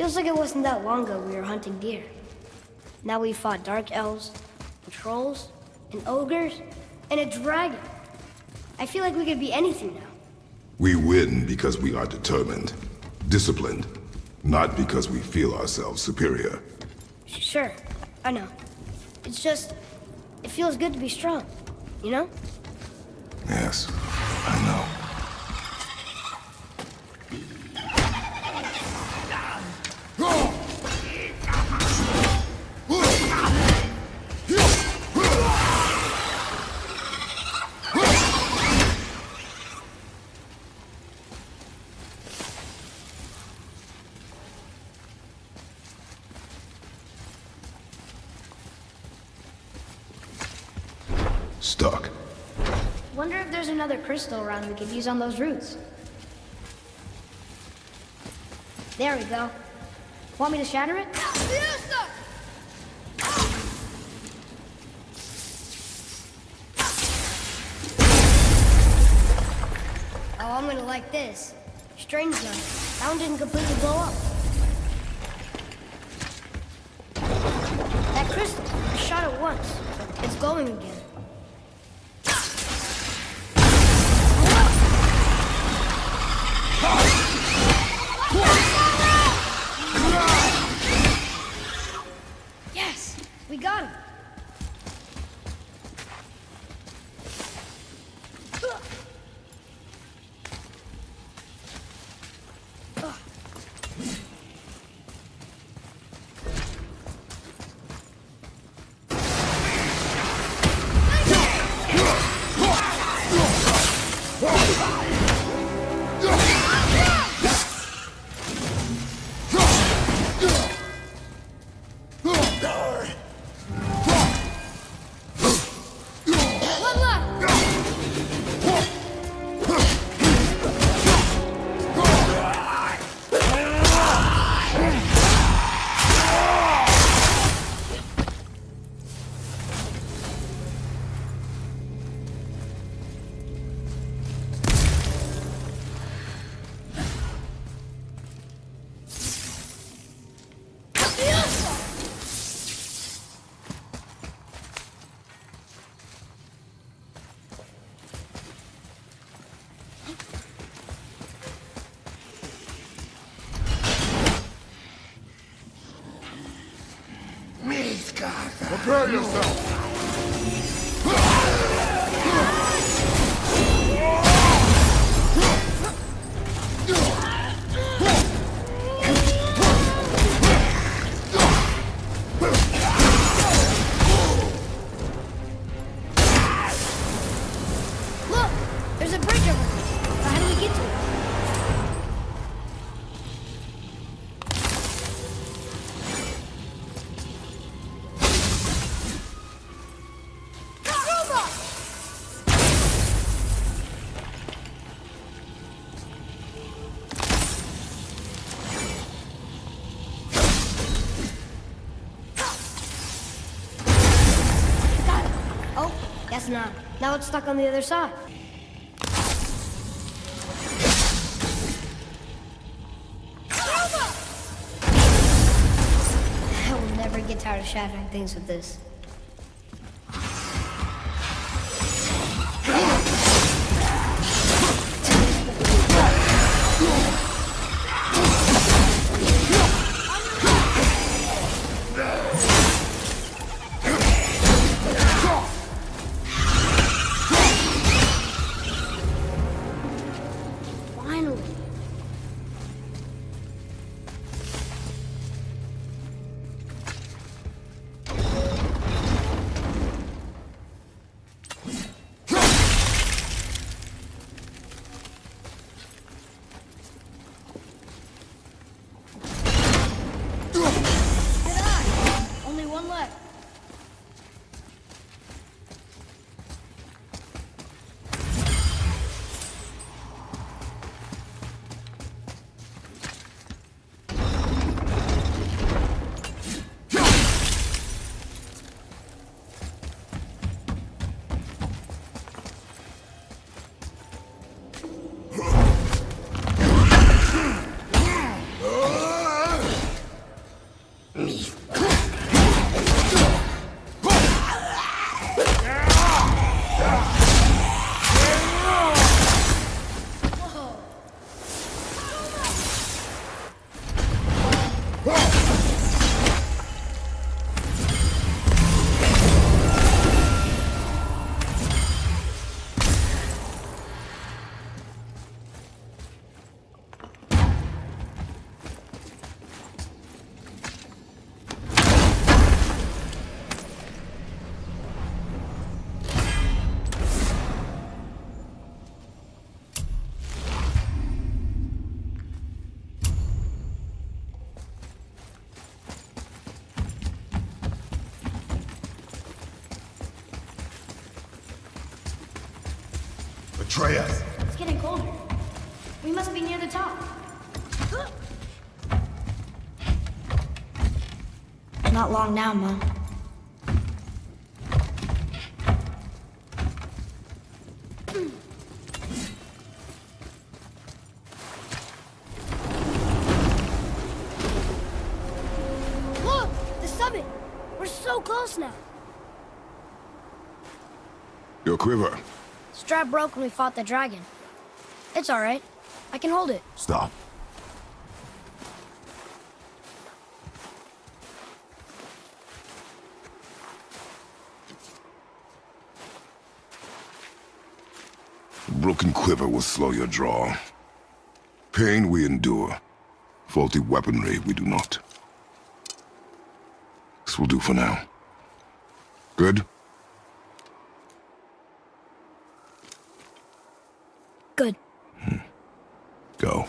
Feels like it wasn't that long ago we were hunting deer. Now we fought dark elves, and trolls, and ogres, and a dragon. I feel like we could be anything now. We win because we are determined, disciplined, not because we feel ourselves superior. Sure, I know. It's just, it feels good to be strong, you know? Yes, I know. Stuck. Wonder if there's another crystal around we could use on those roots. There we go. Want me to shatter it? Oh, I'm gonna like this. Strange though. That one didn't completely blow up. That crystal, I shot it once. It's glowing again. Yes, we got him. Prepare yourself! Look! There's a bridge over there. How do we get to it? Guess not. Now it's stuck on the other side. I will never get tired of shattering things with this. Betray us. It's getting colder. We must be near the top. Not long now, Mom. Look! The summit! We're so close now. Your quiver. Strap broke when we fought the dragon. It's all right. I can hold it. Stop. A broken quiver will slow your draw. Pain we endure. Faulty weaponry we do not. This will do for now. Good? Good. Go.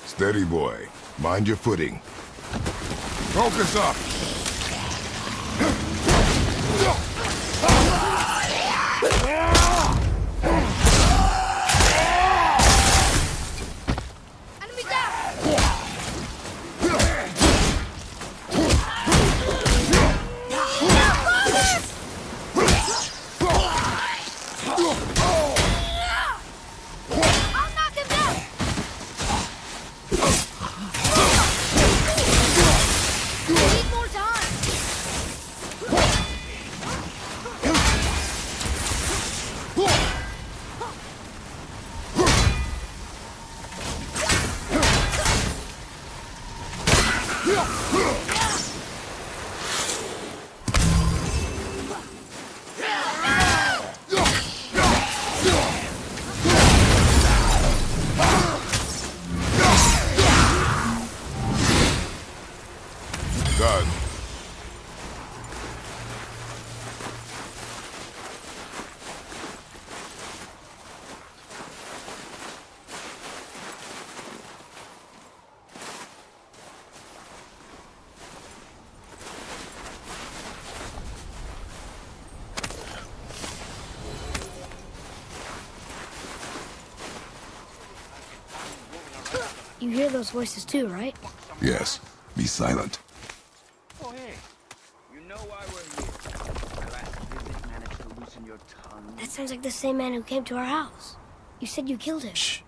Steady, boy. Mind your footing. Focus up! Enemy down! I'll knock him down! We need more time! Done. You hear those voices too, right? Yes. Be silent. Oh, hey. You know why we're here. My last visit managed to loosen your tongue. That sounds like the same man who came to our house. You said you killed him. Shh.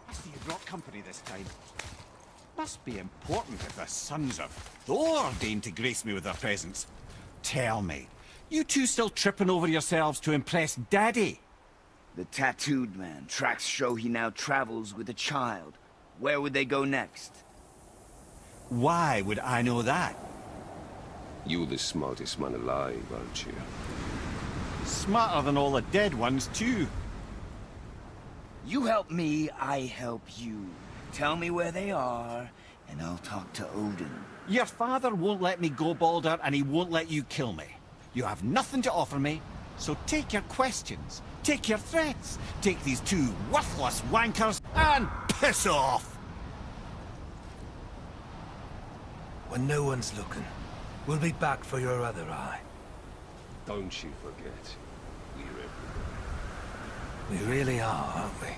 I see you brought company this time. Must be important if the sons of Thor deign to grace me with their presence. Tell me, you two still tripping over yourselves to impress Daddy? The tattooed man. Tracks show he now travels with a child. Where would they go next? Why would I know that? You the smartest man alive, aren't you? Smarter than all the dead ones, too. You help me, I help you. Tell me where they are, and I'll talk to Odin. Your father won't let me go, Baldur, and he won't let you kill me. You have nothing to offer me, so take your questions, take your threats, take these two worthless wankers, and piss off! When no one's looking, we'll be back for your other eye. Don't you forget, we're everywhere. We really are, aren't we?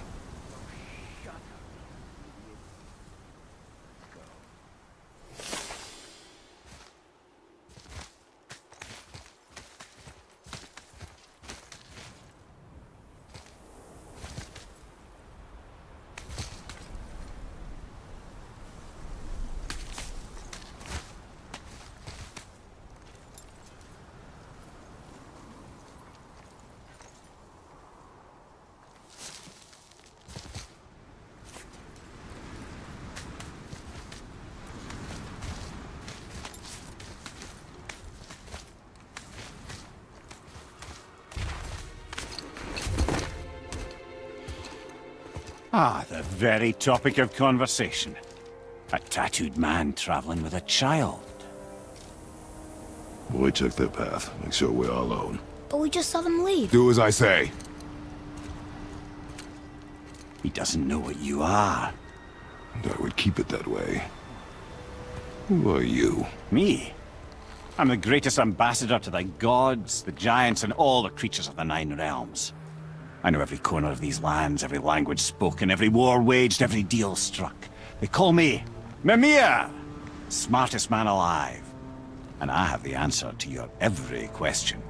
Ah, the very topic of conversation. A tattooed man traveling with a child. Boy, check their path. Make sure we're all alone. But we just saw them leave. Do as I say. He doesn't know what you are. And I would keep it that way. Who are you? Me? I'm the greatest ambassador to the gods, the giants, and all the creatures of the Nine Realms. I know every corner of these lands, every language spoken, every war waged, every deal struck. They call me Mimir, smartest man alive. And I have the answer to your every question.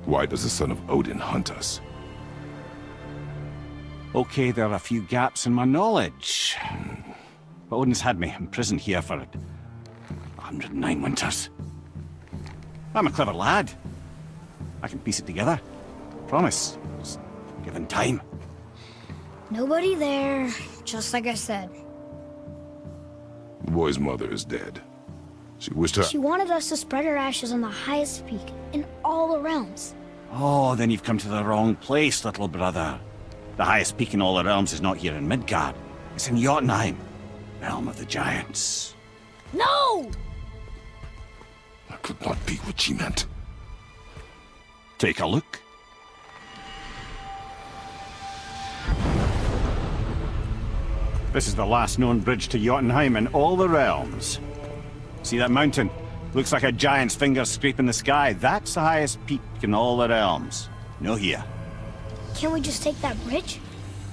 Why does the son of Odin hunt us? Okay, there are a few gaps in my knowledge. But Odin's had me imprisoned here for 109 winters. I'm a clever lad. I can piece it together. Promise. Just given time. Nobody there, just like I said. The boy's mother is dead. She wished her... She wanted us to spread her ashes on the highest peak in all the realms. Oh, then you've come to the wrong place, little brother. The highest peak in all the realms is not here in Midgard. It's in Jotunheim, realm of the giants. No! That could not be what she meant. Take a look. This is the last known bridge to Jotunheim in all the realms. See that mountain? Looks like a giant's finger scraping the sky. That's the highest peak in all the realms. No here. Can't we just take that bridge?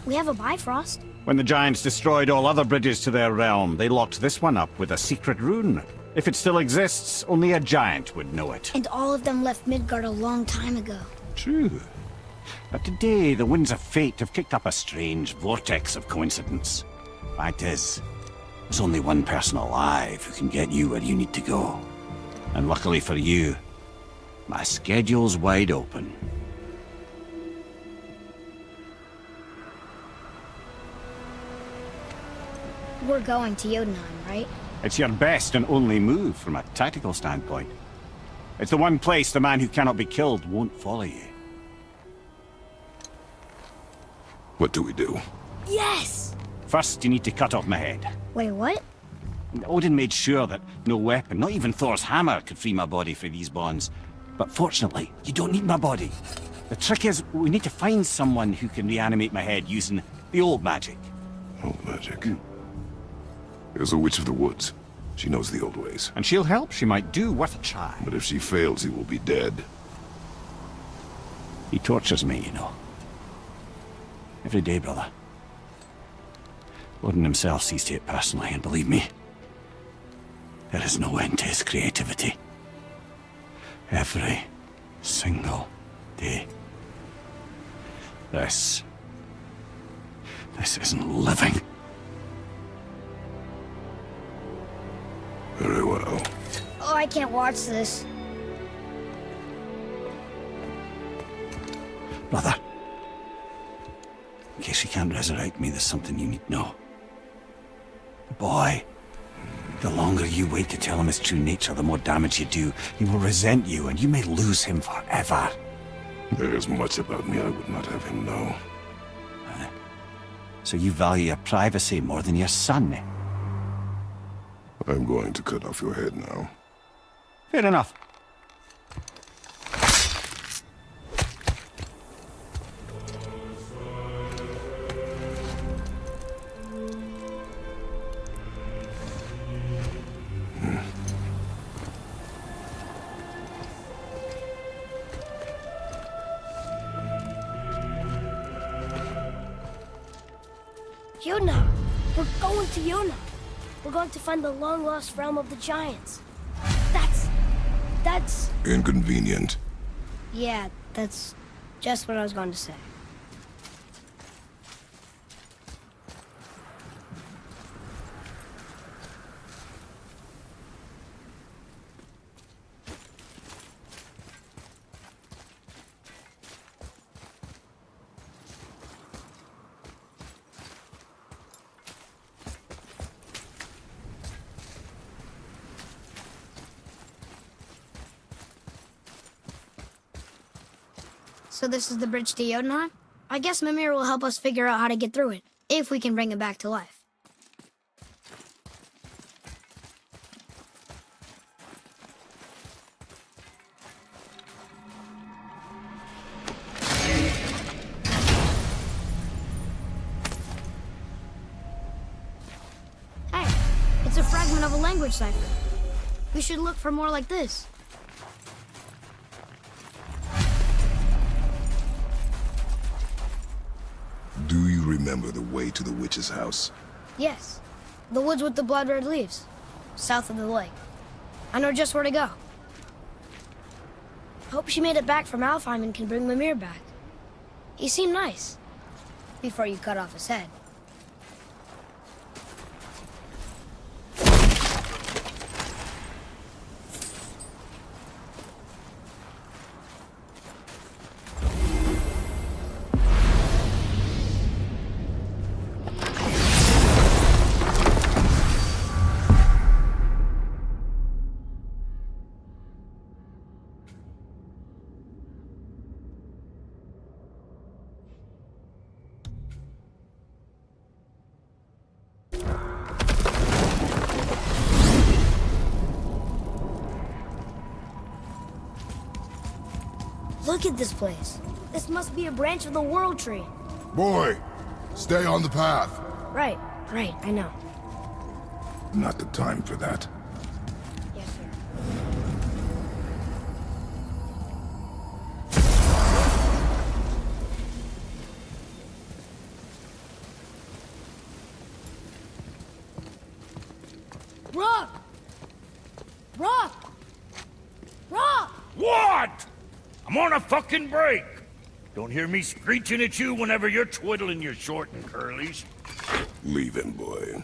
We have a Bifrost. When the giants destroyed all other bridges to their realm, they locked this one up with a secret rune. If it still exists, only a giant would know it. And all of them left Midgard a long time ago. True. But today, the winds of fate have kicked up a strange vortex of coincidence. Fact is, there's only one person alive who can get you where you need to go. And luckily for you, my schedule's wide open. We're going to Jotunheim, right? It's your best and only move from a tactical standpoint. It's the one place the man who cannot be killed won't follow you. What do we do? Yes! First, you need to cut off my head. Wait, what? Odin made sure that no weapon, not even Thor's hammer, could free my body from these bonds. But fortunately, you don't need my body. The trick is, we need to find someone who can reanimate my head using the old magic. Old magic. There's a witch of the woods. She knows the old ways. And she'll help. She might do worth a try. But if she fails, he will be dead. He tortures me, you know. Every day, brother. Odin himself sees to it personally, and believe me, there is no end to his creativity. Every single day. This isn't living. Very well. Oh, I can't watch this. Brother, in case you can't resurrect me, there's something you need to know. Boy, the longer you wait to tell him his true nature, the more damage you do. He will resent you, and you may lose him forever. There is much about me I would not have him know. So you value your privacy more than your son? I'm going to cut off your head now. Fair enough. Jotunheim! We're going to Jotunheim! We're going to find the long-lost realm of the giants. That's... Inconvenient. Yeah, that's just what I was going to say. So this is the bridge to Jotunheim? I guess Mimir will help us figure out how to get through it, if we can bring it back to life. Hey, it's a fragment of a language cipher. We should look for more like this. Do you remember the way to the witch's house? Yes. The woods with the blood-red leaves. South of the lake. I know just where to go. Hope she made it back from Alfheim and can bring Mimir back. He seemed nice. Before you cut off his head. Look at this place. This must be a branch of the World Tree. Boy, stay on the path. Right, I know. Not the time for that. Yes, sir. Rock! Rock! Rock! What? I'm on a fucking break. Don't hear me screeching at you whenever you're twiddling your short and curlies. Leave him, boy.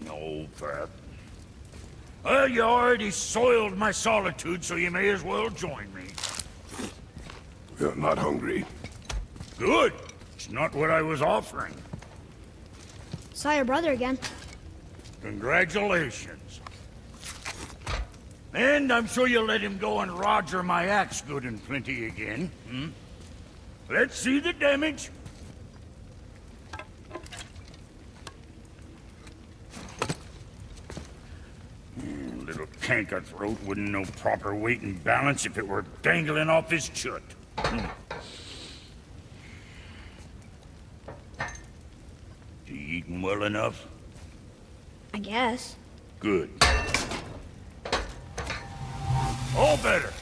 No, Pep. Well, you already soiled my solitude, so you may as well join me. You're not hungry. Good. It's not what I was offering. Saw your brother again. Congratulations. And I'm sure you'll let him go and Roger my axe good and plenty again, hmm? Let's see the damage. Little canker throat wouldn't know proper weight and balance if it were dangling off his chut. You eating well enough? I guess. Good. All better.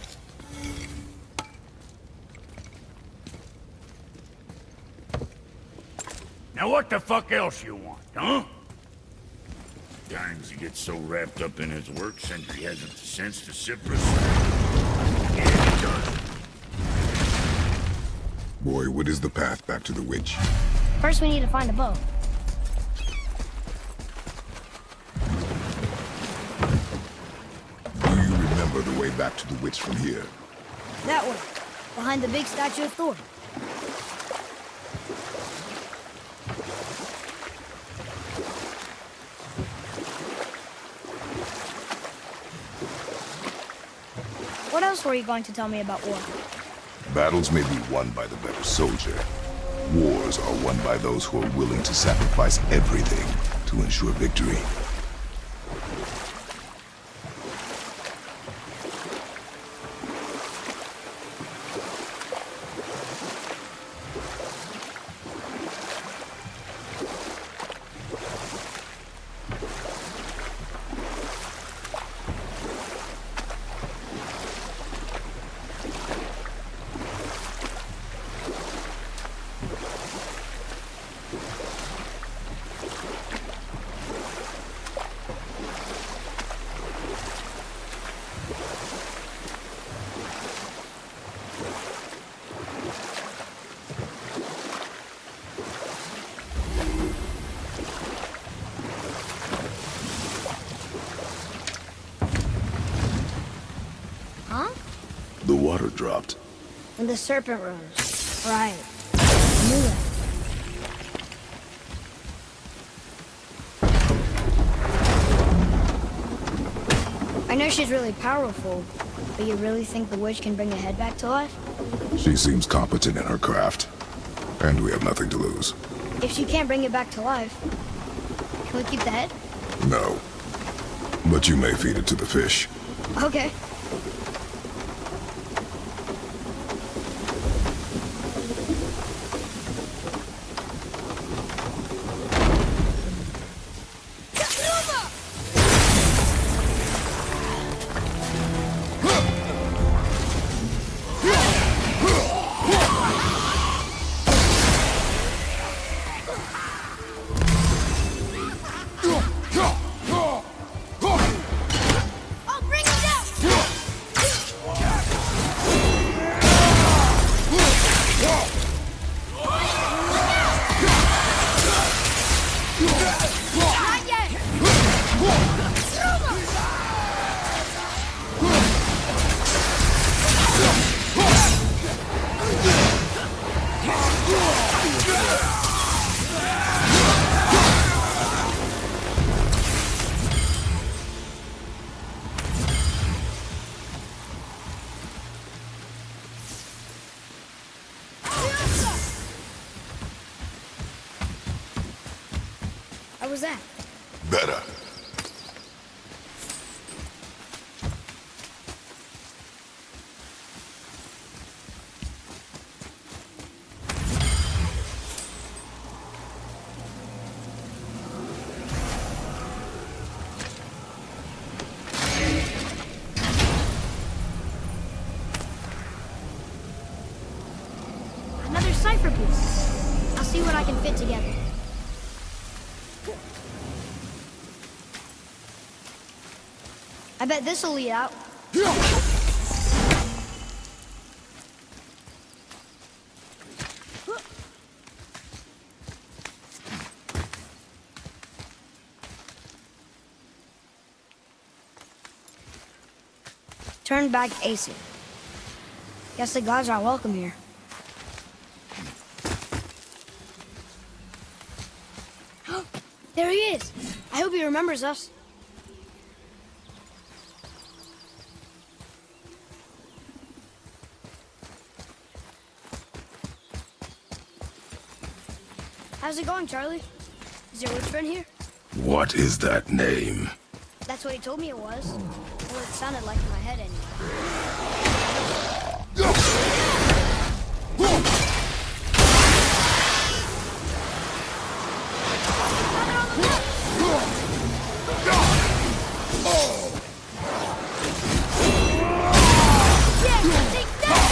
Now what the fuck else you want, huh? Times he gets so wrapped up in his work, Sentry hasn't the sense to sit for a second. Yeah, he does. Boy, what is the path back to the witch? First we need to find a boat. Do you remember the way back to the witch from here? That way. Behind the big statue of Thor. What else were you going to tell me about war? Battles may be won by the better soldier. Wars are won by those who are willing to sacrifice everything to ensure victory. Huh? The water dropped. And the serpent rose. Right. I knew that. I know she's really powerful, but you really think the witch can bring a head back to life? She seems competent in her craft. And we have nothing to lose. If she can't bring it back to life, can we keep the head? No. But you may feed it to the fish. Okay. How was that? Better. Another cipher piece. I'll see what I can fit together. I bet this'll lead out. Turn back AC. Guess the gods are welcome here. There he is. I hope he remembers us. How's it going, Charlie? Is your witch friend here? What is that name? That's what he told me it was. Well, it sounded like in my head anyway. Yeah, take that!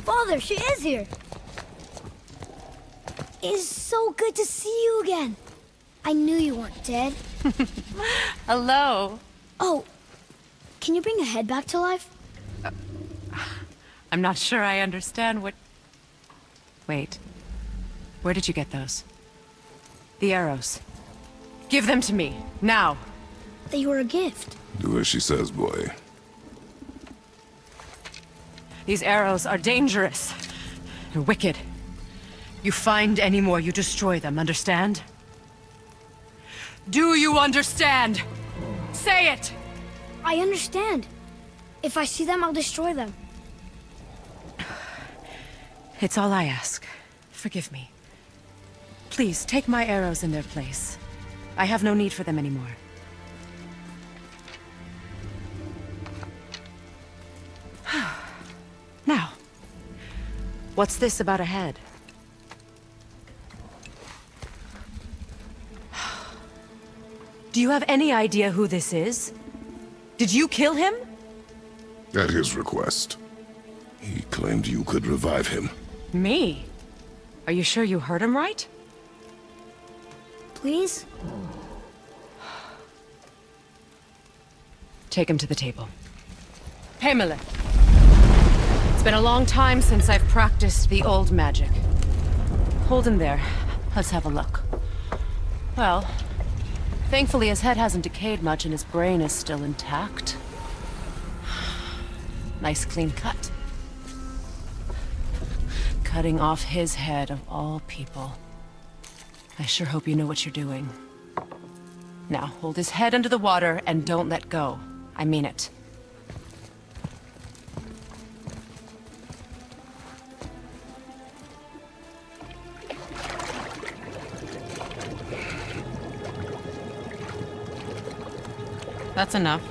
Father, she is here. It is so good to see you again. I knew you weren't dead. Hello. Oh, can you bring a head back to life? I'm not sure I understand what... Wait. Where did you get those? The arrows. Give them to me, now. They were a gift. Do as she says, boy. These arrows are dangerous. They're wicked. You find any more, you destroy them, understand? Do you understand? Say it! I understand. If I see them, I'll destroy them. It's all I ask. Forgive me. Please, take my arrows in their place. I have no need for them anymore. Now, what's this about a head? Do you have any idea who this is? Did you kill him? At his request. He claimed you could revive him. Me? Are you sure you heard him right? Please? Take him to the table. Pamela. It's been a long time since I've practiced the old magic. Hold him there. Let's have a look. Well, thankfully his head hasn't decayed much and his brain is still intact. Nice clean cut. Cutting off his head of all people. I sure hope you know what you're doing. Now, hold his head under the water and don't let go. I mean it. That's enough.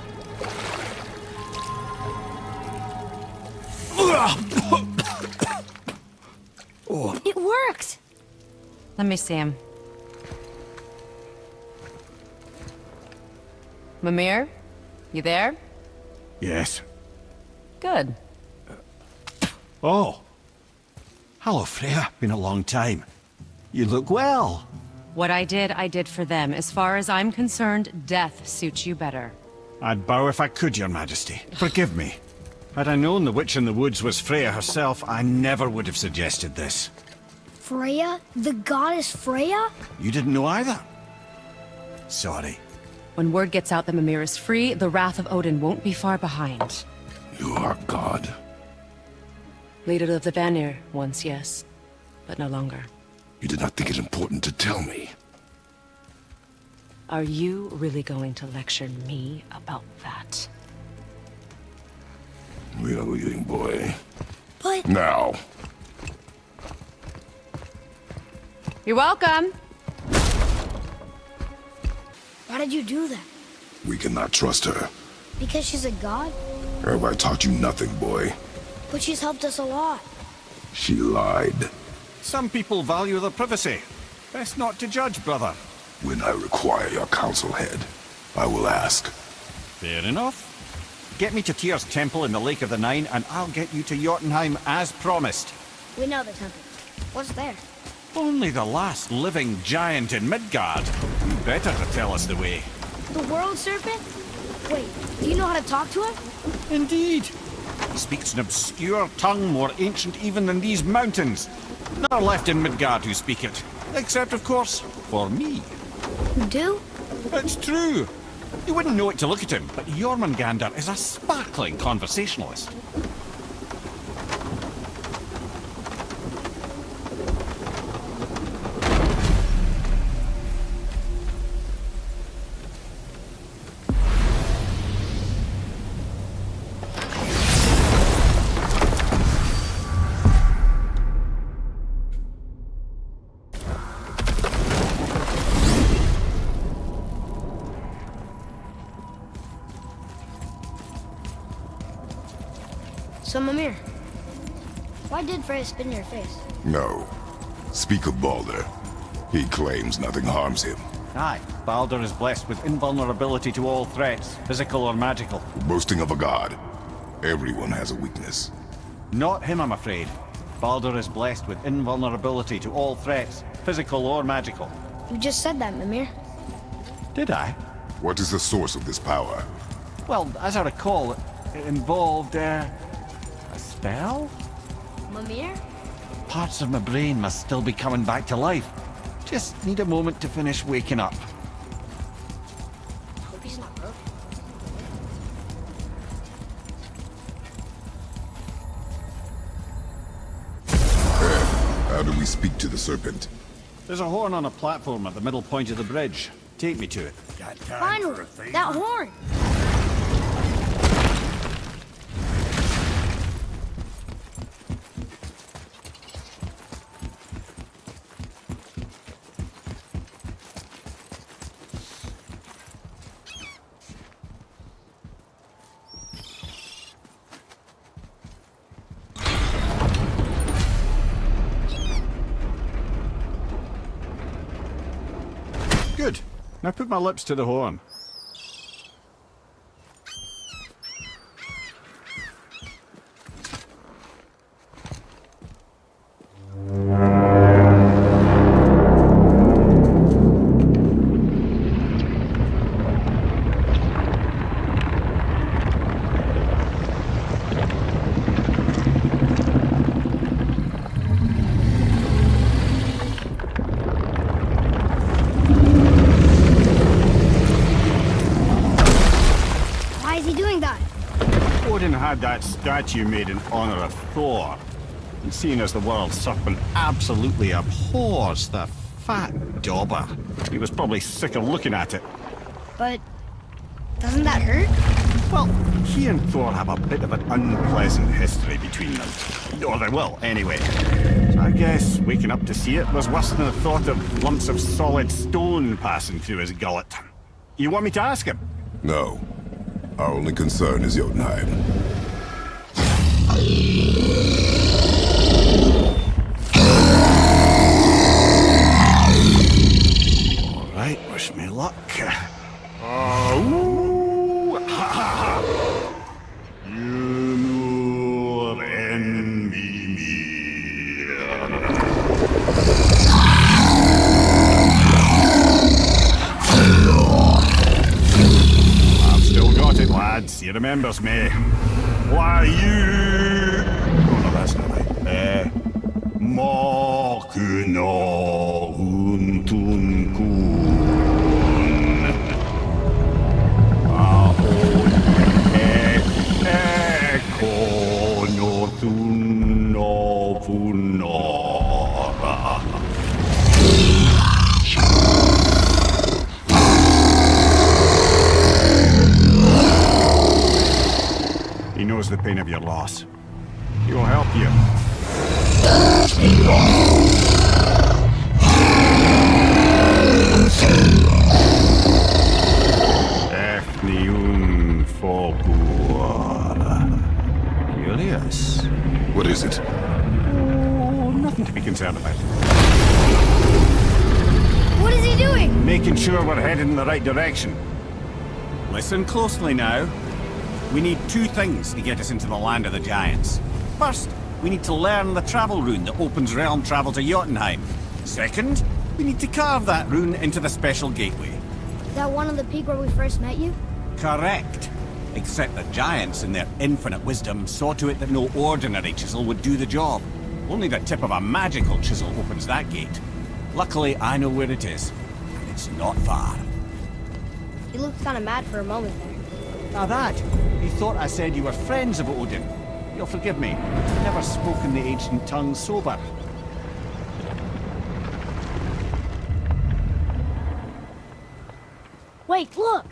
It worked! Let me see him. Mimir? You there? Yes. Good. Oh. Hello, Freya. Been a long time. You look well. What I did for them. As far as I'm concerned, death suits you better. I'd bow if I could, Your Majesty. Forgive me. Had I known the witch in the woods was Freya herself, I never would have suggested this. Freya? The goddess Freya? You didn't know either? Sorry. When word gets out that Mimir is free, the wrath of Odin won't be far behind. You are God. Leader of the Vanir, once yes, but no longer. You did not think it important to tell me. Are you really going to lecture me about that? We are leaving, boy. But... Now. You're welcome. Why did you do that? We cannot trust her. Because she's a god? Have I taught you nothing, boy? But she's helped us a lot. She lied. Some people value their privacy. Best not to judge, brother. When I require your council head, I will ask. Fair enough. Get me to Tyr's temple in the Lake of the Nine, and I'll get you to Jotunheim as promised. We know the temple. What's there? Only the last living giant in Midgard. You better to tell us the way. The world serpent? Wait, do you know how to talk to him? Indeed. He speaks an obscure tongue more ancient even than these mountains. None are left in Midgard who speak it. Except, of course, for me. You do? It's true. You wouldn't know it to look at him, but Jormungandr is a sparkling conversationalist. So, Mimir, why did Freya spit in your face? No. Speak of Baldur. He claims nothing harms him. Aye, Baldur is blessed with invulnerability to all threats, physical or magical. Boasting of a god. Everyone has a weakness. Not him, I'm afraid. Baldur is blessed with invulnerability to all threats, physical or magical. You just said that, Mimir. Did I? What is the source of this power? Well, as I recall, it involved, a spell? Mimir? Parts of my brain must still be coming back to life. Just need a moment to finish waking up. Hope he's not broken. How do we speak to the serpent? There's a horn on a platform at the middle point of the bridge. Take me to it. Got time Finally, for a thing? that horn! Good. Now put my lips to the horn. Why is he doing that? Odin had that statue made in honor of Thor. And seeing as the world serpent absolutely abhors the fat dauber, he was probably sick of looking at it. But doesn't that hurt? Well, he and Thor have a bit of an unpleasant history between them. Or they will, anyway. So I guess waking up to see it was worse than the thought of lumps of solid stone passing through his gullet. You want me to ask him? No. Our only concern is Jotunheim. All right, wish me luck. Ooh, ha, ha, ha. You envy me. I've still got it, lads. He remembers me. Why you? Oh no, that's not right. Makuna huntun kun. pain of your loss. He will help you. Efniun Folbur. Curious. What is it? Oh, nothing to be concerned about. What is he doing? Making sure we're headed in the right direction. Listen closely now. We need two things to get us into the land of the giants. First, we need to learn the travel rune that opens realm travel to Jotunheim. Second, we need to carve that rune into the special gateway. Is that one on the peak where we first met you? Correct. Except the giants, in their infinite wisdom, saw to it that no ordinary chisel would do the job. Only the tip of a magical chisel opens that gate. Luckily, I know where it is. And it's not far. You looked kind of mad for a moment there. Now that, you thought I said you were friends of Odin. You'll forgive me. I've never spoken the ancient tongue sober. Wait, look!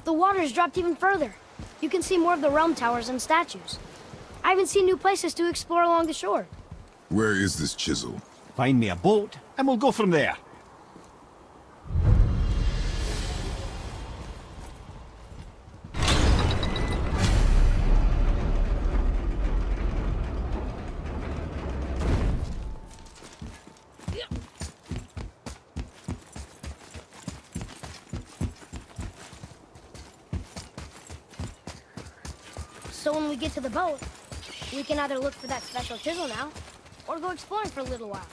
The water's dropped even further. You can see more of the realm towers and statues. I even see new places to explore along the shore. Where is this chisel? Find me a boat, and we'll go from there. So when we get to the boat, we can either look for that special chisel now, or go exploring for a little while.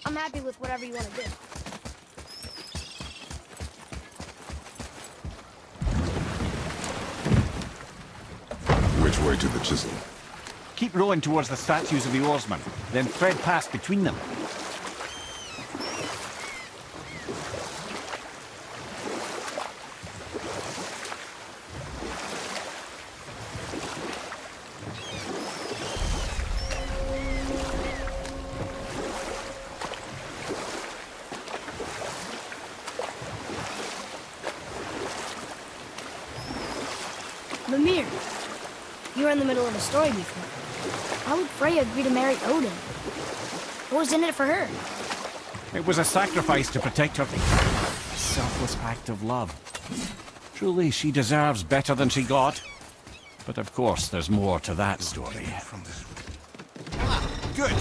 I'm happy with whatever you want to do. Which way to the chisel? Keep rowing towards the statues of the oarsmen, then thread past between them. Mimir, you were in the middle of a story before. How would Freya agree to marry Odin? What was in it for her? It was a sacrifice to protect her. A selfless act of love. Truly, she deserves better than she got. But of course, there's more to that story. Ah, good.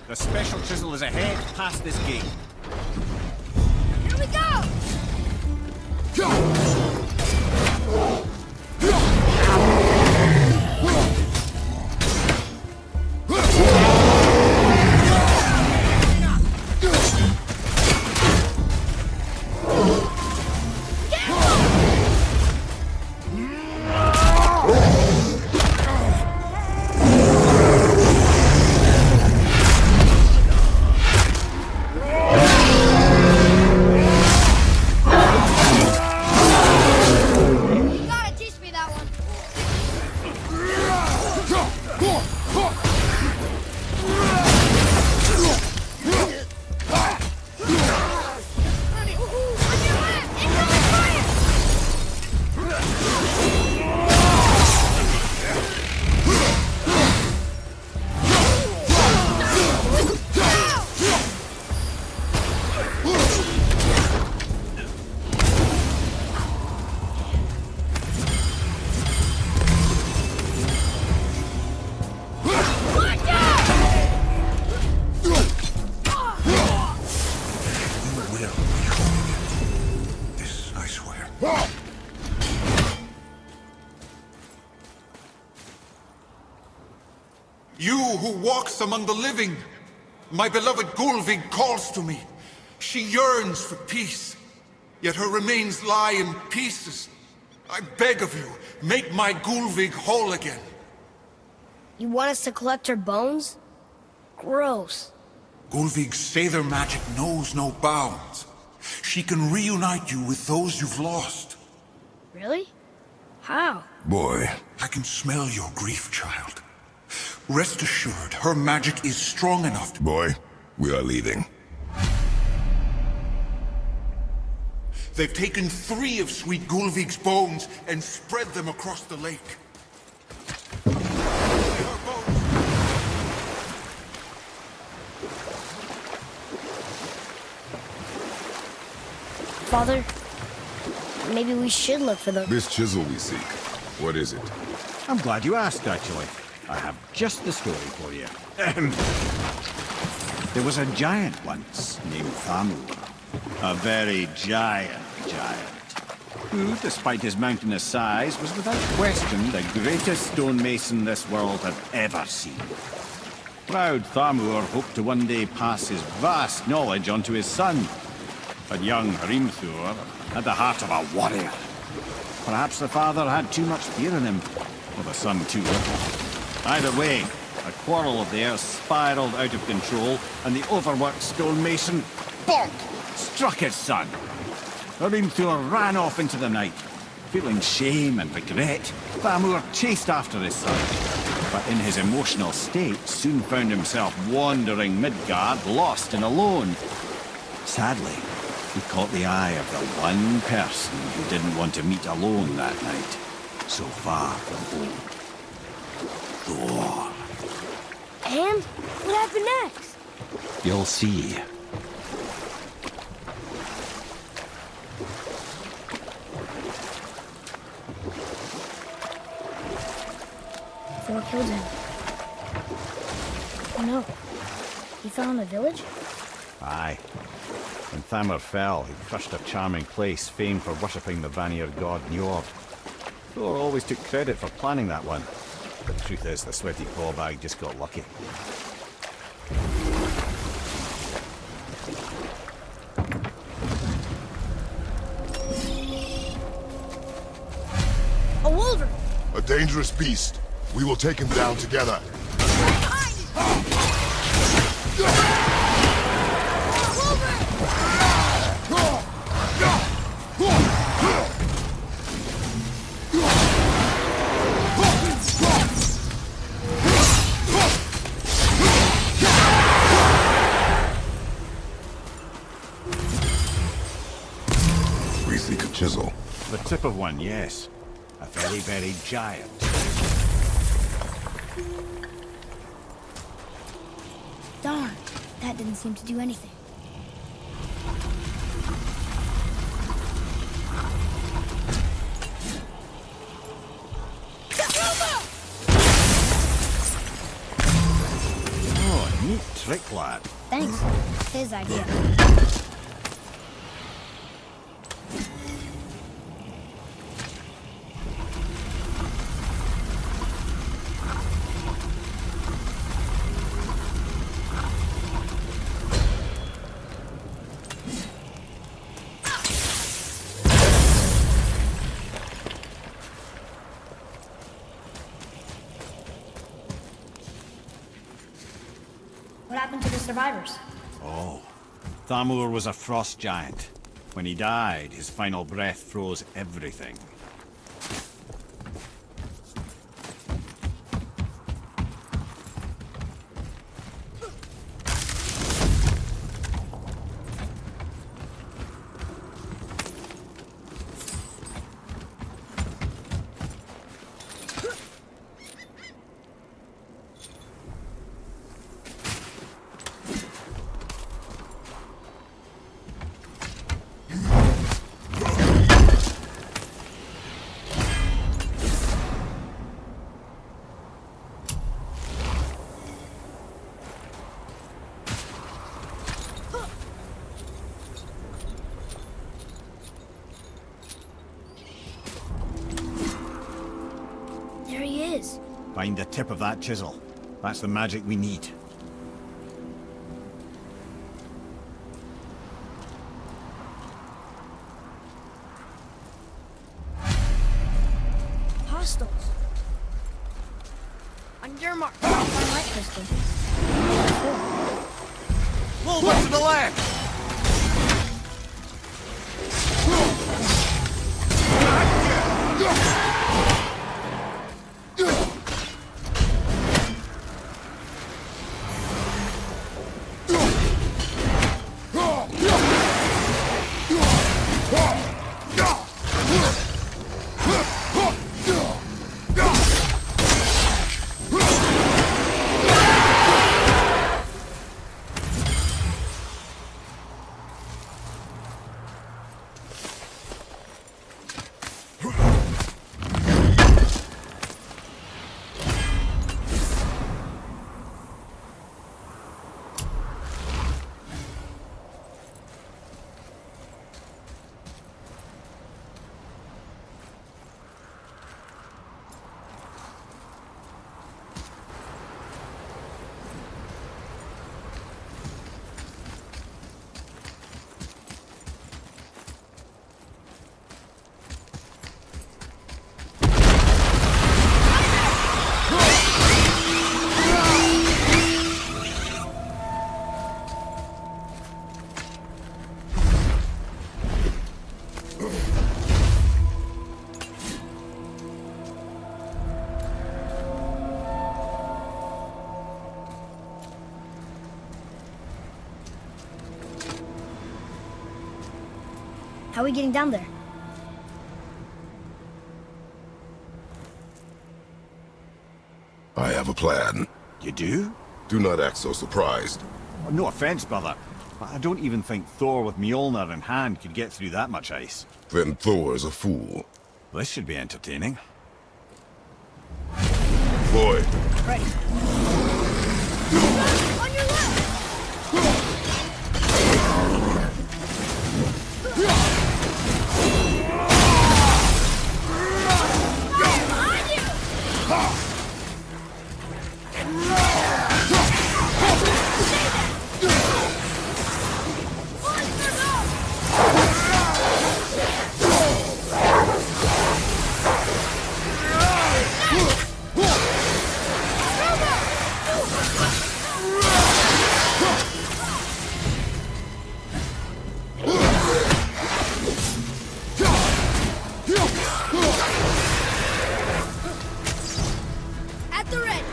The special chisel is ahead, past this gate. Here we go! You who walks among the living, my beloved Gulvig calls to me. She yearns for peace, yet her remains lie in pieces. I beg of you, make my Gulvig whole again. You want us to collect her bones? Gross. Gulvig's Sather magic knows no bounds. She can reunite you with those you've lost. Really? How? Boy. I can smell your grief, child. Rest assured, her magic is strong enough to... Boy, we are leaving. They've taken 3 of Sweet Gulvig's bones and spread them across the lake. Father, maybe we should look for the... This chisel we seek, what is it? I'm glad you asked, actually. I have just the story for you. There was a giant once named Thamur. A very giant, who, despite his mountainous size, was without question the greatest stonemason this world had ever seen. Proud Thamur hoped to one day pass his vast knowledge on to his son. But young Hrimthur had the heart of a warrior. Perhaps the father had too much fear in him, or the son too little. Either way, a quarrel of theirs spiraled out of control, and the overworked stonemason, bonk, struck his son. Hrimthur ran off into the night. Feeling shame and regret, Thamur chased after his son, but in his emotional state soon found himself wandering Midgard, lost and alone. Sadly, he caught the eye of the one person who didn't want to meet alone that night, so far from home. Thor. And? What happened next? You'll see. Thor killed him. Oh no. He fell in the village? Aye. When Thamur fell, he crushed a charming place famed for worshipping the Vanir god Njord. Thor always took credit for planning that one. But the truth is, the sweaty clawbag just got lucky. A wolverine! A dangerous beast. We will take him down together. We seek a chisel. The tip of one, yes. A very, very giant. Darn, that didn't seem to do anything. Oh, a neat trick, lad. Thanks. His idea. What happened to the survivors? Oh. Thamur was a frost giant. When he died, his final breath froze everything. There he is. Find the tip of that chisel. That's the magic we need. Hostiles. On your mark. My light crystal. Whoa, what's to the left? How are we getting down there? I have a plan. You do? Do not act so surprised. Oh, no offense, brother, but I don't even think Thor with Mjolnir in hand could get through that much ice. Then Thor's a fool. This should be entertaining. Boy, Right. On your left! Behind you! At the ready.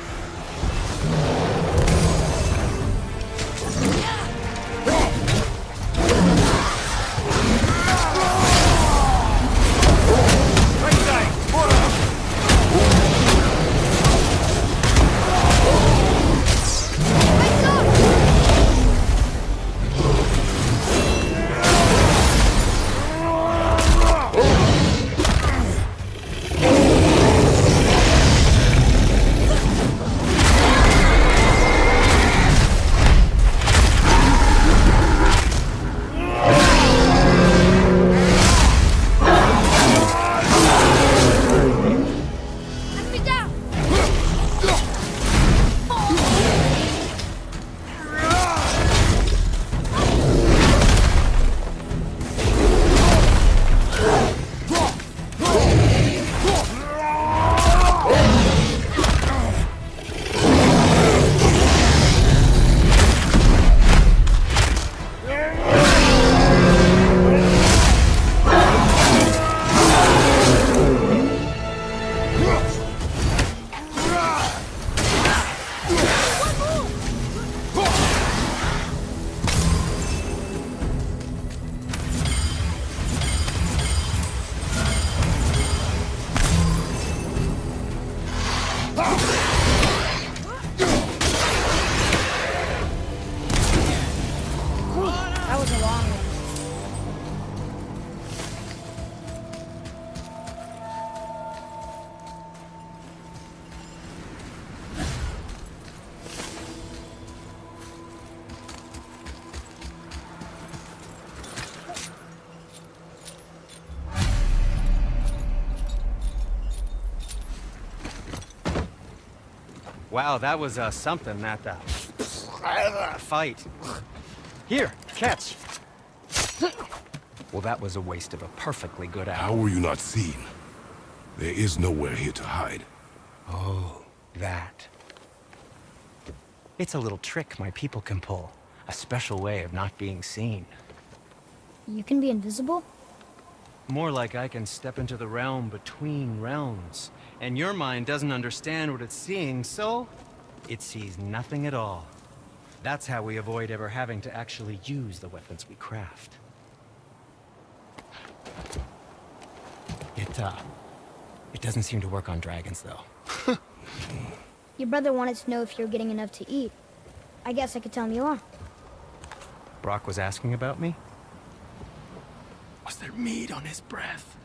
Let me down. That was a long one. Wow, that was something, that fight. Here, catch. Well, that was a waste of a perfectly good how apple. were you not seen? There is nowhere here to hide. Oh, that. It's a little trick my people can pull. A special way of not being seen. You can be invisible? More like I can step into the realm between realms. And your mind doesn't understand what it's seeing, so it sees nothing at all. That's how we avoid ever having to actually use the weapons we craft. It doesn't seem to work on dragons, though. Your brother wanted to know if you're getting enough to eat. I guess I could tell him you are. Brock was asking about me? Was there meat on his breath?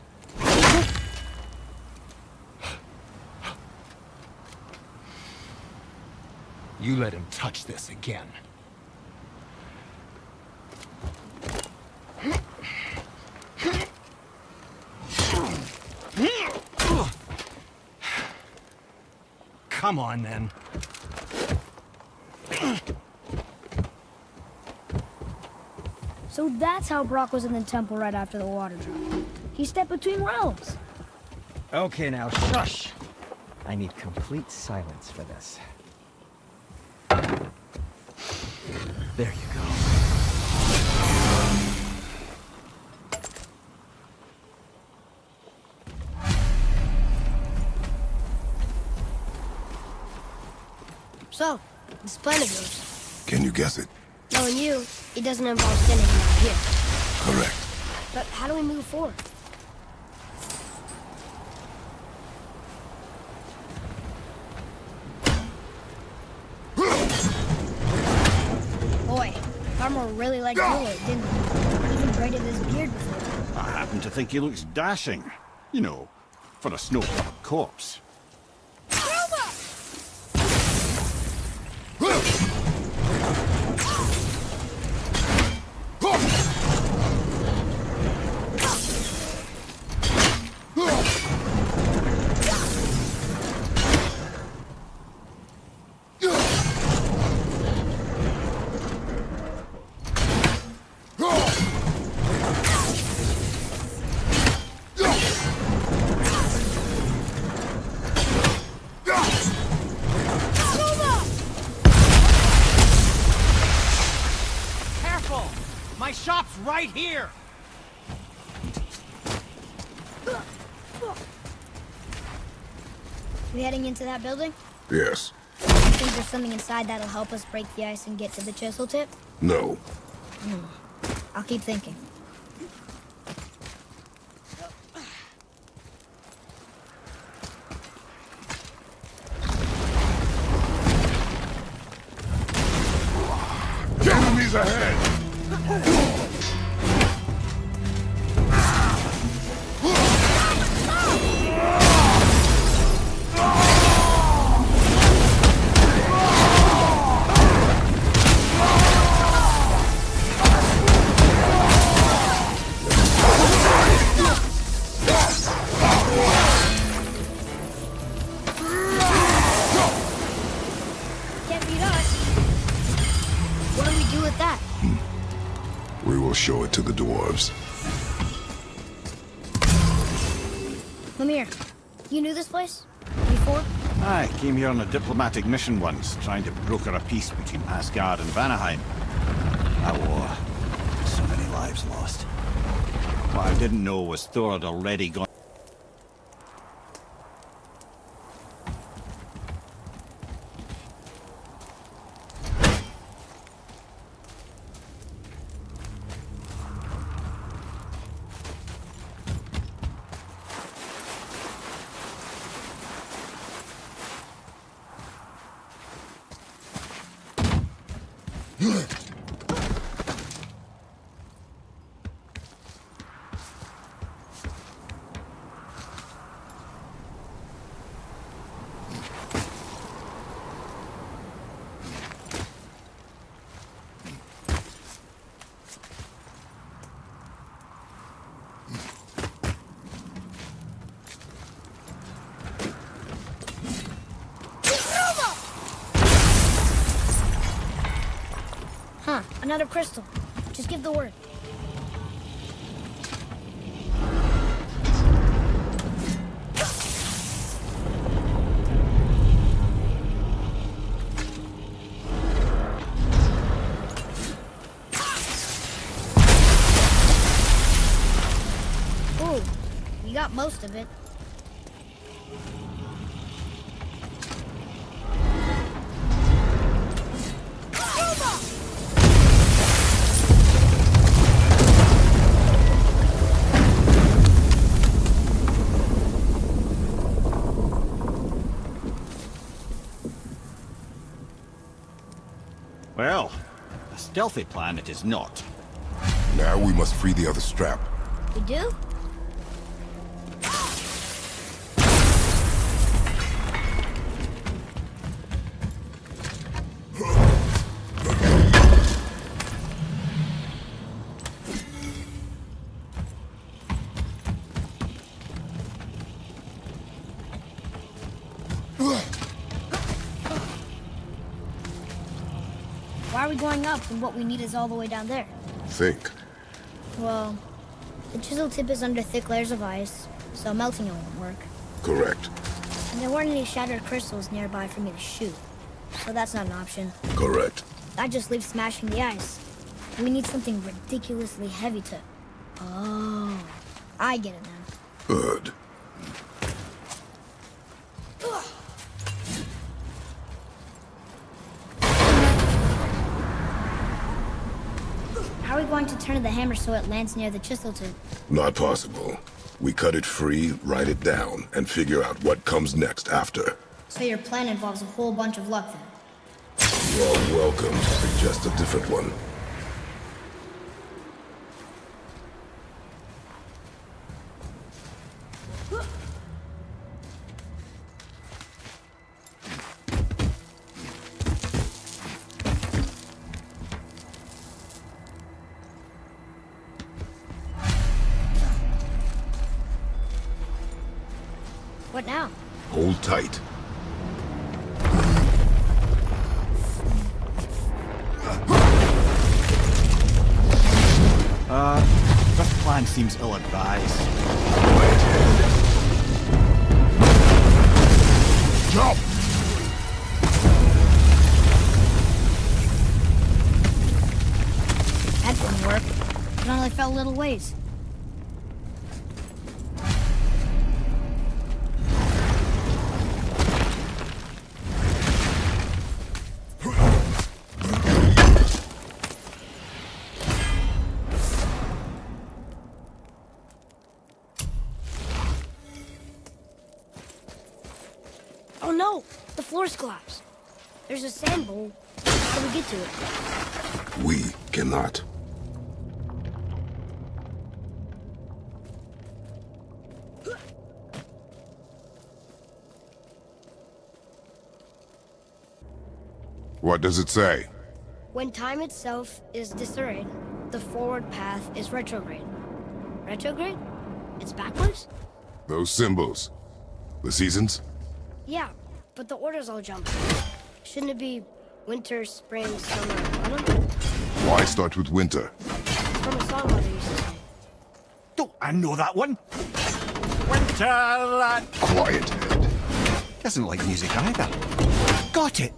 You let him touch this again. Come on, then. So that's how Brock was in the temple right after the water drop. He stepped between realms. Okay, now shush. I need complete silence for this. There you go. So, this plan of yours. Can you guess it? Knowing you, it doesn't involve standing around here. Correct. But how do we move forward? Boy, Farmer really liked Bullard, didn't he? Even braided his beard before. I happen to think he looks dashing. You know, for a snow-covered corpse. My shop's right here! We heading into that building? Yes. You think there's something inside that'll help us break the ice and get to the chisel tip? No. I'll keep thinking. Enemies ahead! Can't beat us. What do we do with that? We will show it to the dwarves. Mimir, you knew this place? Before? I came here on a diplomatic mission once, trying to broker a peace between Asgard and Vanaheim. That war. So many lives lost. What I didn't know was Thor had already gone. Huh, another crystal. Just give the word. Ooh, you got most of it. Well, a stealthy plan it is not. Now we must free the other strap. We do? Why are we going up when what we need is all the way down there? Think. Well, the chisel tip is under thick layers of ice, so melting it won't work. Correct. And there weren't any shattered crystals nearby for me to shoot, so that's not an option. Correct. That just leaves smashing the ice. We need something ridiculously heavy to... Oh, I get it now. Good. How are we going to turn the hammer so it lands near the chisel tube? Not possible. We cut it free, write it down, and figure out what comes next after. So your plan involves a whole bunch of luck then? You're welcome to suggest a different one. What now? Hold tight. This plan seems ill-advised. Jump! That didn't work. It only fell a little ways. Oh no! The floor's collapsed. There's a sand bowl. How do we get to it? We cannot. What does it say? When time itself is disarrayed, the forward path is retrograde. Retrograde? It's backwards? Those symbols. The seasons? Yeah, but the order's all jumped. Shouldn't it be winter, spring, summer, autumn? Why start with winter? It's from a song Mother used to sing. Don't I know that one? Winter, Quiet, Head. doesn't like music either. Got it.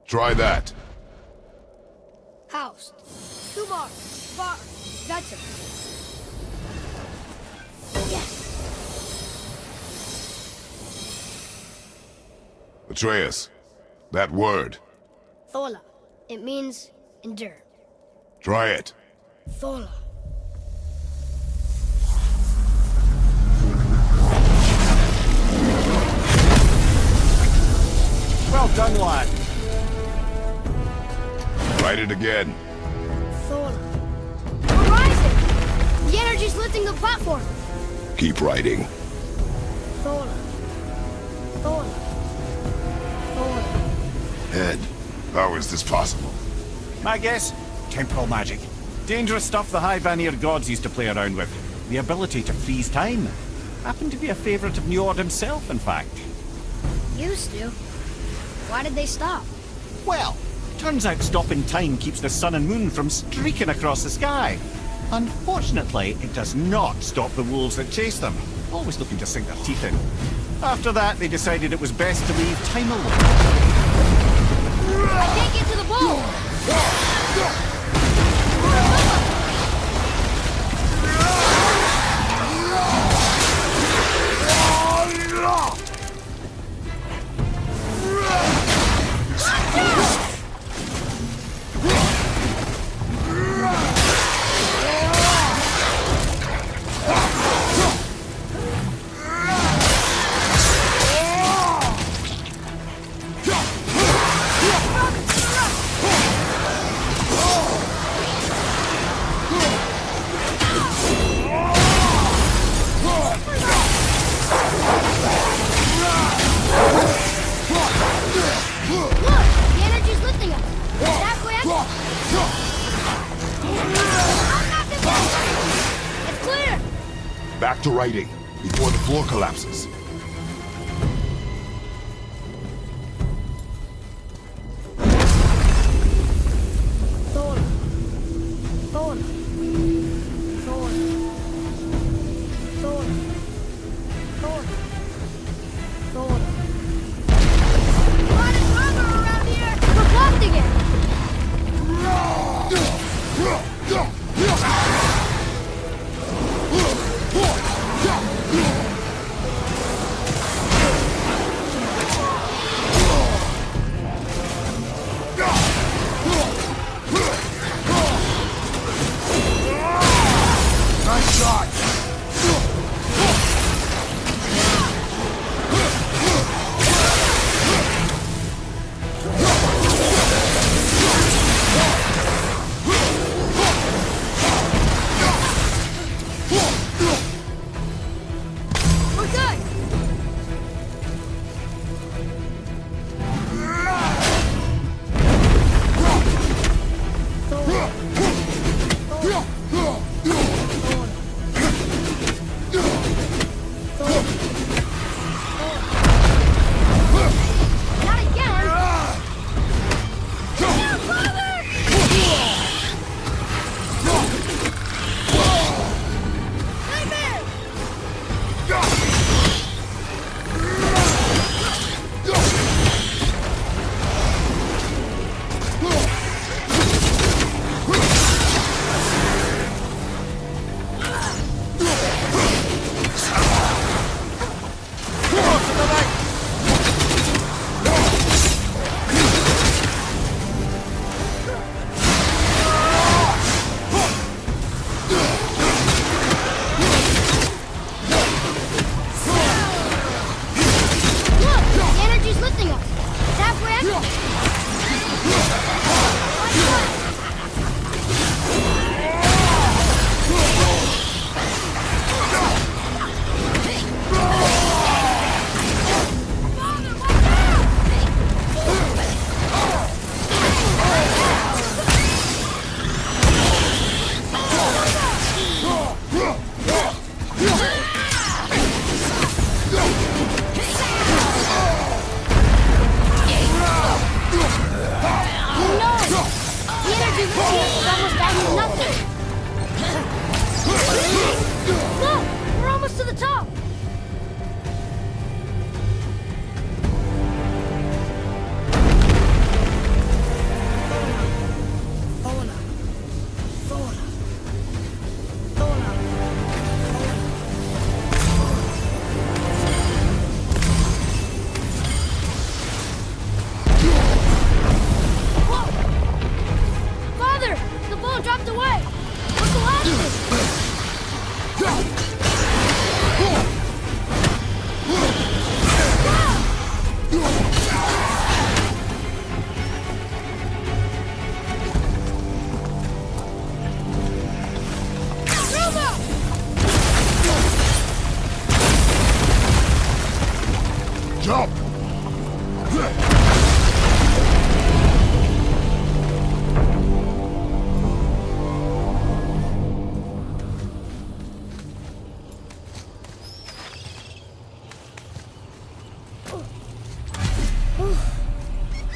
Try that. Housed. Kumar. Bar. Gotcha. Yes. Atreus, that word. Thola. It means endure. Try it. Thola. Well done, lad. Write it again. Thola. We're rising! The energy's lifting the platform! Keep writing. Thola. Thola. Thola. Head, how is this possible? My guess? Temporal magic. Dangerous stuff the High Vanir gods used to play around with. The ability to freeze time. Happened to be a favourite of Njord himself, in fact. Used to. Why did they stop? Well, turns out stopping time keeps the sun and moon from streaking across the sky. Unfortunately, it does not stop the wolves that chase them, always looking to sink their teeth in. After that, they decided it was best to leave time alone. I can't get to the ball! Back to writing, before the floor collapses. Thor. Thor. Thor. Thor. Thor. Thor. A lot of armor around here! We're blocked again!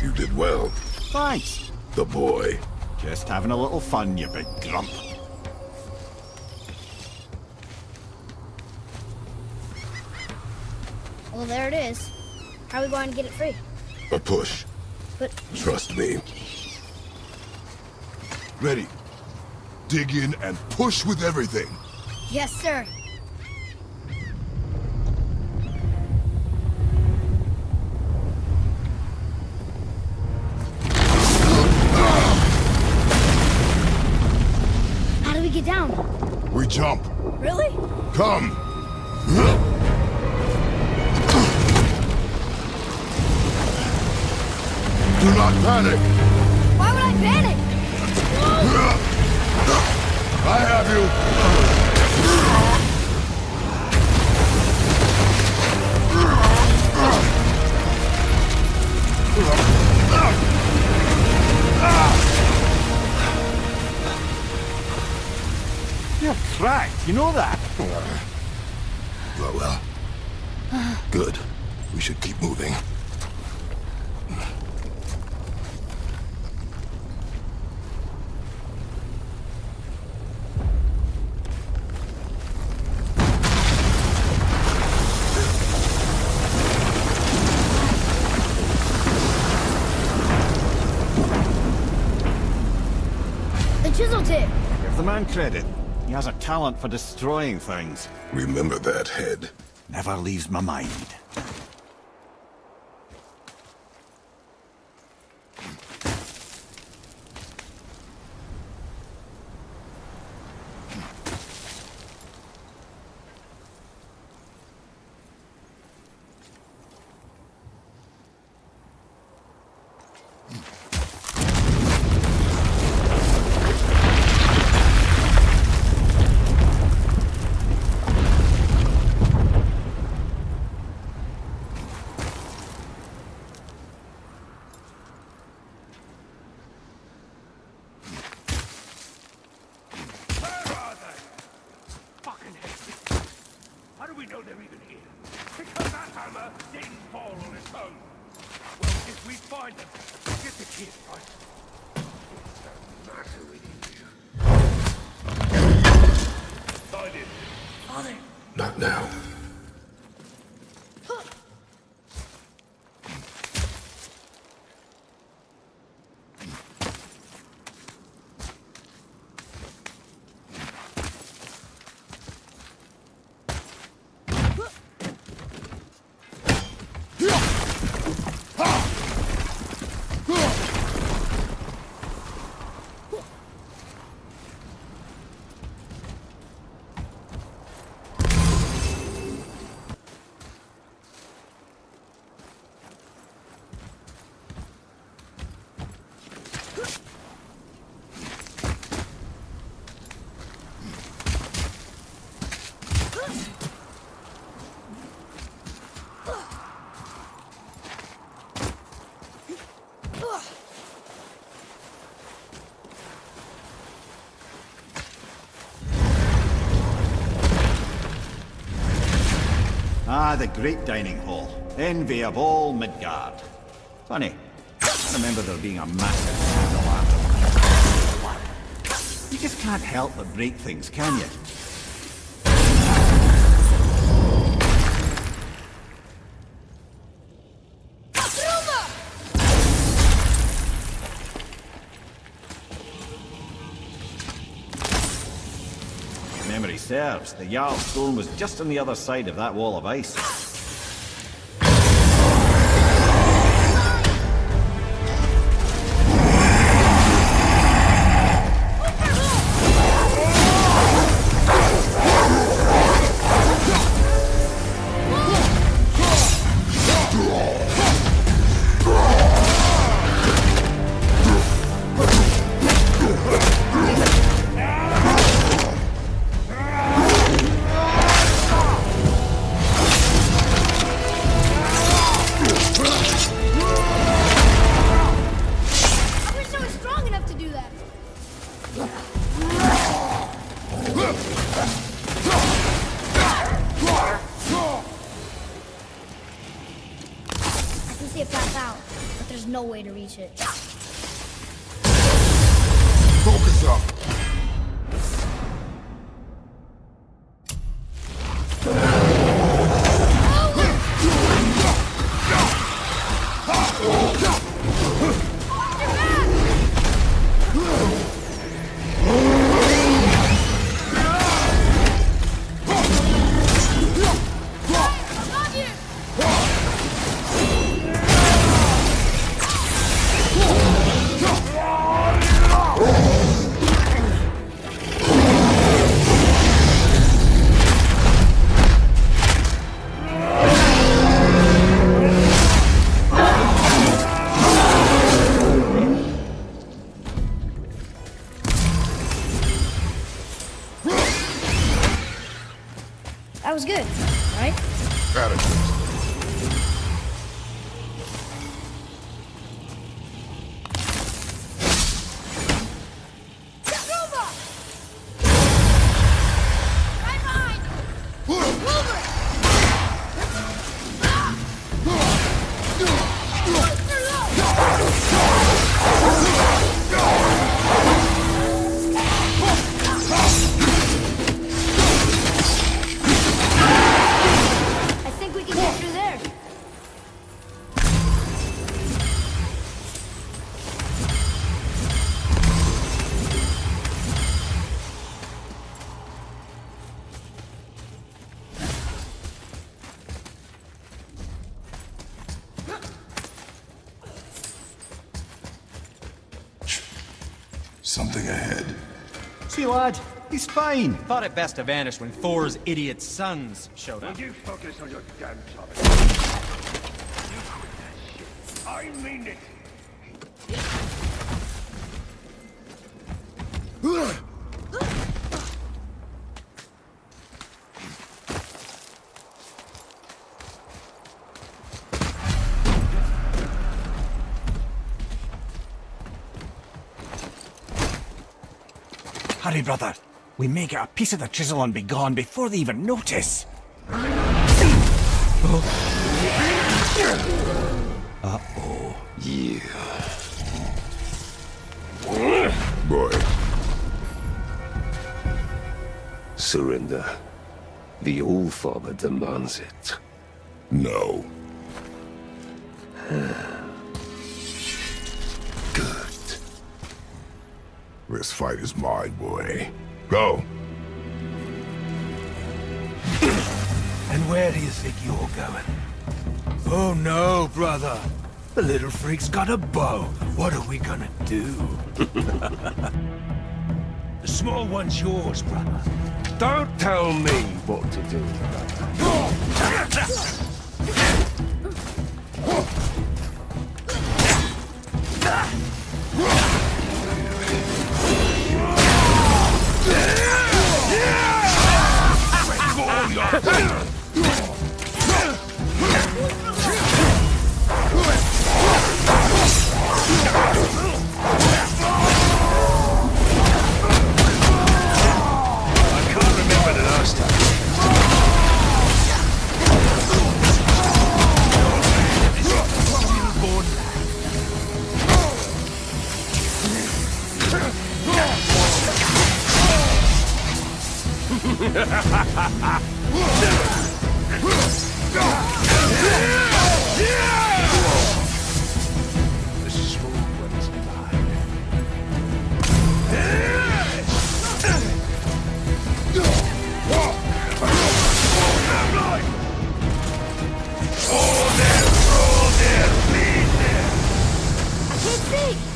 You did well. Thanks. The boy. Just having a little fun, you big grump. Well, there it is. How are we going to get it free? A push. But... Trust me. Ready. Dig in and push with everything. Yes, sir. How do we get down? We jump. Really? Come. Do not panic. Why would I panic? I have you. You're cracked, you know that? Well. Good. We should keep moving. The chisel tip. Give the man credit. He has a talent for destroying things. Remember that head. Never leaves my mind. How do we know they're even here? Because that hammer didn't fall on its own. Well, if we find them, we'll get the kid, right? What's the matter with you? Sign in. Father. Not now. Ah, the great dining hall. Envy of all Midgard. Funny, I remember there being a massive scandal afterwards. You just can't help but break things, can you? Memory serves, the Jarl's stone was just on the other side of that wall of ice. No way to reach it. Focus up. That was good, right? Something ahead. See, lad, he's fine. Thought it best to vanish when Thor's idiot sons showed up. Will you focus on your damn topic? You quit that shit. I mean it. Hurry, brother. We may get a piece of the chisel and be gone before they even notice. Uh-oh. Yeah. Boy. Surrender. The All-Father demands it. No. Good. This fight is mine, boy. Go. And where do you think you're going? Oh no, brother. The little freak's got a bow. What are we gonna do? The small one's yours, brother. Don't tell me what to do.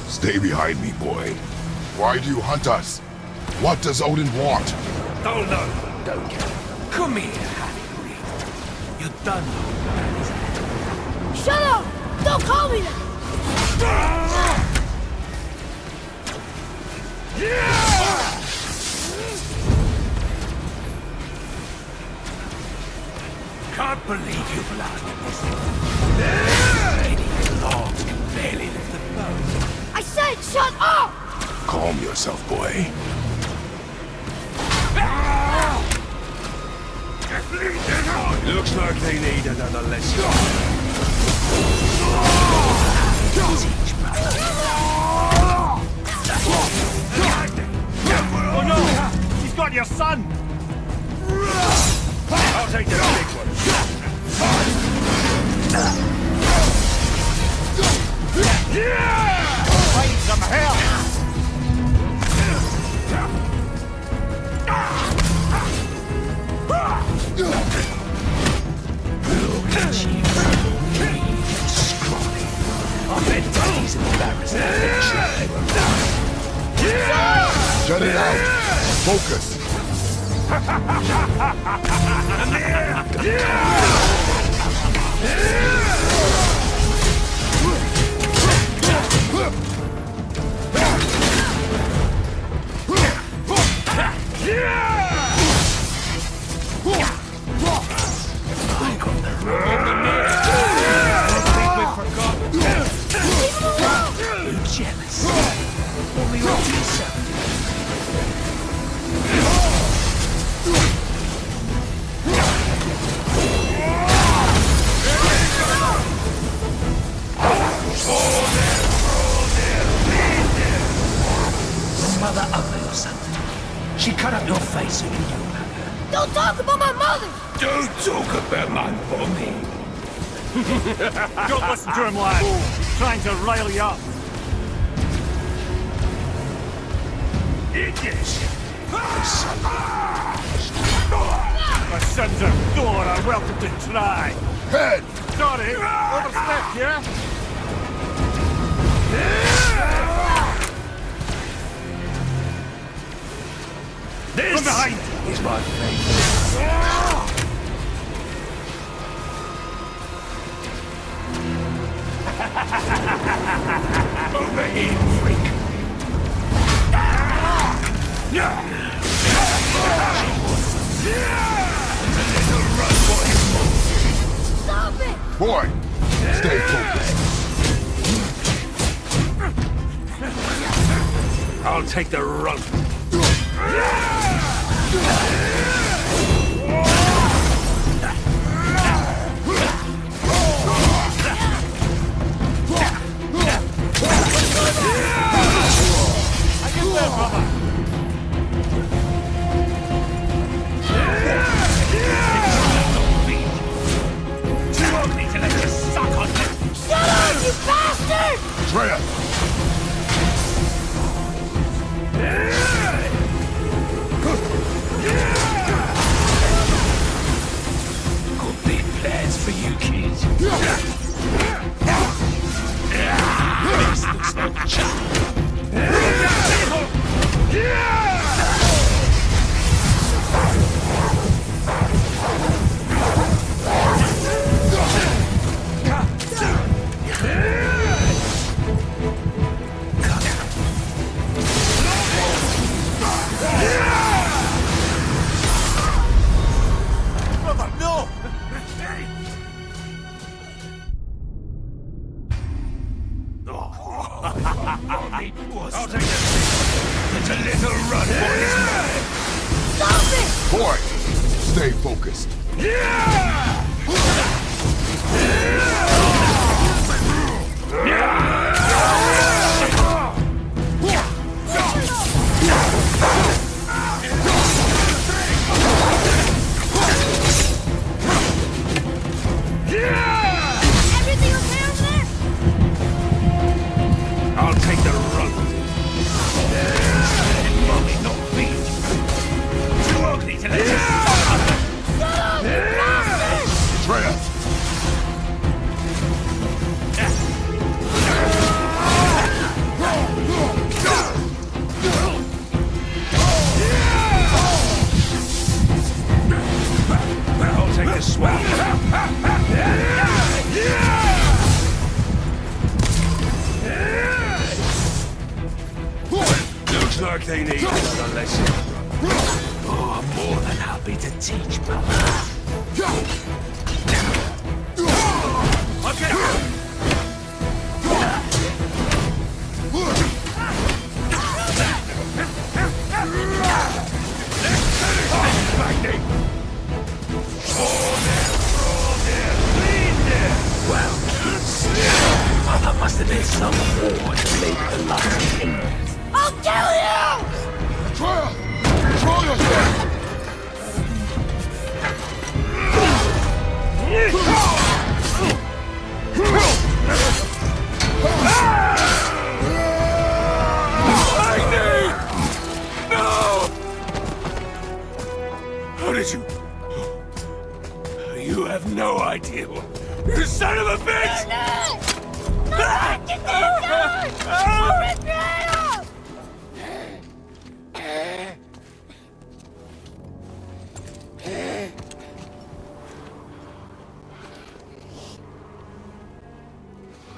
Stay behind me, boy. Why do you hunt us? What does Odin want? Don't know. Don't care. Come here, Harry. You done know. Shut up! Don't call me that! Can't believe you've lasted this long. Idiot logs can barely lift the boat. I said shut up! Calm yourself, boy. Looks like they need another lesson. Oh no! He's got your son! I'll take the big one. Find some help! Look at you. Scrawny. I bet Daddy's embarrassed. Shut it out. Focus. Jealous. Only on yourself. Mother ugly or something. She cut up your face so you knew about her. Don't talk about my mother! Don't talk about my mommy. Don't listen to him, lad. He's trying to rile you up. My sons of Thor are welcome to try. Head! Sorry, overstepped, yeah? This From behind! is my favorite. Over here, freak. Stop it! Boy, stay focused. I'll take the rope. Stay focused. Everything okay over there? I'll take the run. Mommy, not beat. Too ugly to let you Freya! I'll take the swamp. Looks like they need another lesson. Oh, I'm more than happy to teach, brother. Okay. Well, kids, mother must have been some war to make the last timber. I'll kill you! Freya! Control yourself! How did you... You have no idea. You son of a bitch!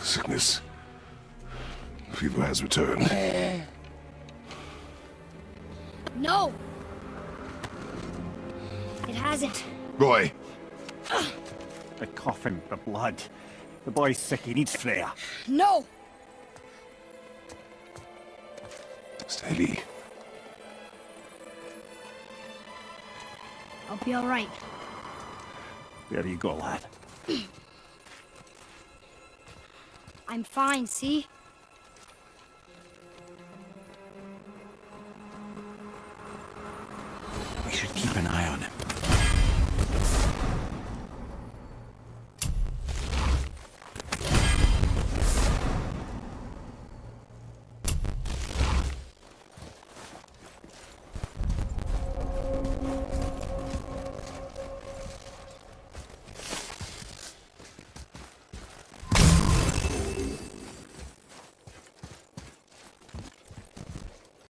Sickness. Fever has returned. No! It hasn't. Roy, The coughing, the blood. The boy's sick, he needs Freya. No! steady. I'll be alright. There you go, lad. I'm fine, see?